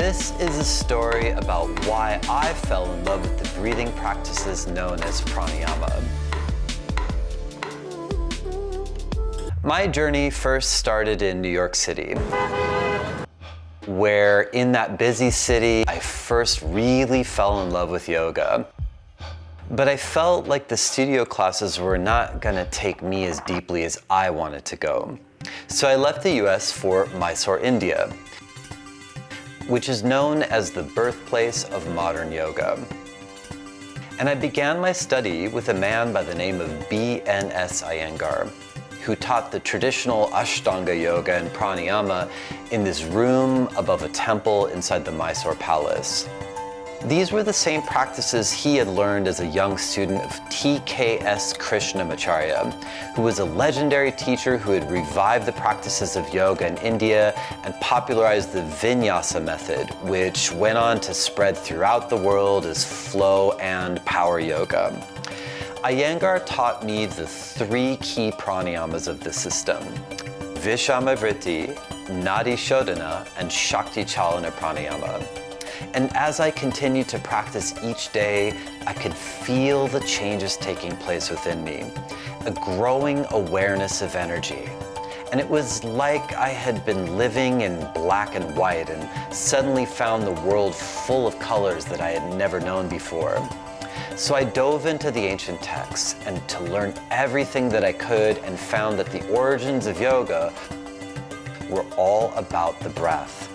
This is a story about why I fell in love with the breathing practices known as pranayama. My journey first started in New York City, where in that busy city, I first really fell in love with yoga. But I felt like the studio classes were not gonna take me as deeply as I wanted to go. So I left the US for Mysore, India, which is known as the birthplace of modern yoga. And I began my study with a man by the name of B.N.S. Iyengar, who taught the traditional Ashtanga yoga and pranayama in this room above a temple inside the Mysore Palace. These were the same practices he had learned as a young student of T.K.S. Krishnamacharya, who was a legendary teacher who had revived the practices of yoga in India and popularized the vinyasa method, which went on to spread throughout the world as flow and power yoga. Iyengar taught me the three key pranayamas of the system: Vishamavritti, Nadi Shodhana, and Shakti Chalana pranayama. And as I continued to practice each day, I could feel the changes taking place within me, a growing awareness of energy. And it was like I had been living in black and white and suddenly found the world full of colors that I had never known before. So I dove into the ancient texts and to learn everything that I could, and found that the origins of yoga were all about the breath.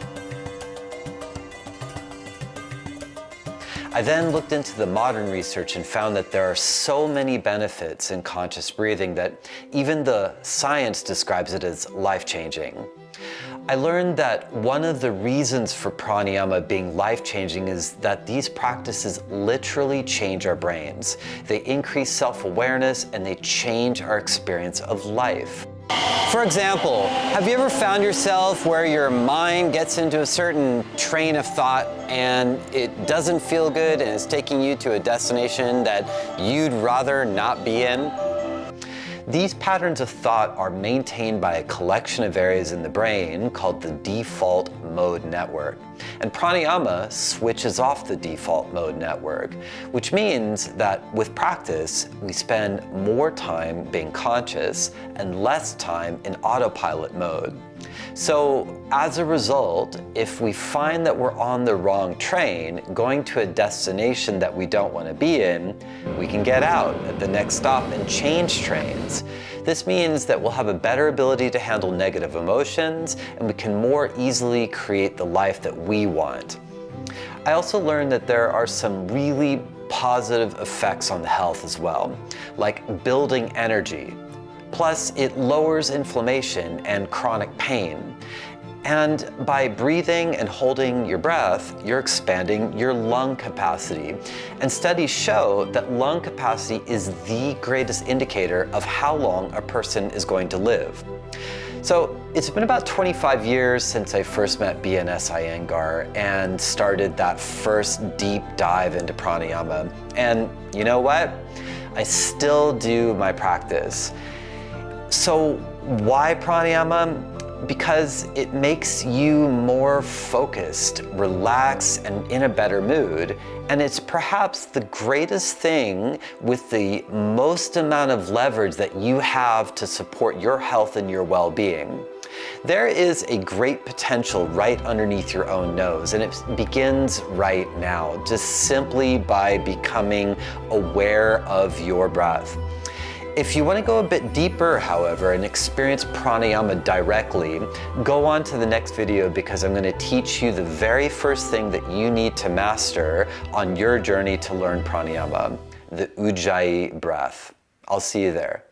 I then looked into the modern research and found that there are so many benefits in conscious breathing that even the science describes it as life-changing. I learned that one of the reasons for pranayama being life-changing is that these practices literally change our brains. They increase self-awareness and they change our experience of life. For example, have you ever found yourself where your mind gets into a certain train of thought and it doesn't feel good and it's taking you to a destination that you'd rather not be in? These patterns of thought are maintained by a collection of areas in the brain called the default mode network. And pranayama switches off the default mode network, which means that with practice, we spend more time being conscious and less time in autopilot mode. So as a result, if we find that we're on the wrong train, going to a destination that we don't want to be in, we can get out at the next stop and change trains. This means that we'll have a better ability to handle negative emotions, and we can more easily create the life that we want. I also learned that there are some really positive effects on the health as well, like building energy. Plus, it lowers inflammation and chronic pain. And by breathing and holding your breath, you're expanding your lung capacity. And studies show that lung capacity is the greatest indicator of how long a person is going to live. So it's been about 25 years since I first met B.N.S. Iyengar and started that first deep dive into pranayama. And you know what? I still do my practice. So why pranayama? Because it makes you more focused, relaxed, and in a better mood. And it's perhaps the greatest thing with the most amount of leverage that you have to support your health and your well-being. There is a great potential right underneath your own nose, and it begins right now, just simply by becoming aware of your breath. If you want to go a bit deeper, however, and experience pranayama directly, go on to the next video, because I'm going to teach you the very first thing that you need to master on your journey to learn pranayama, the Ujjayi breath. I'll see you there.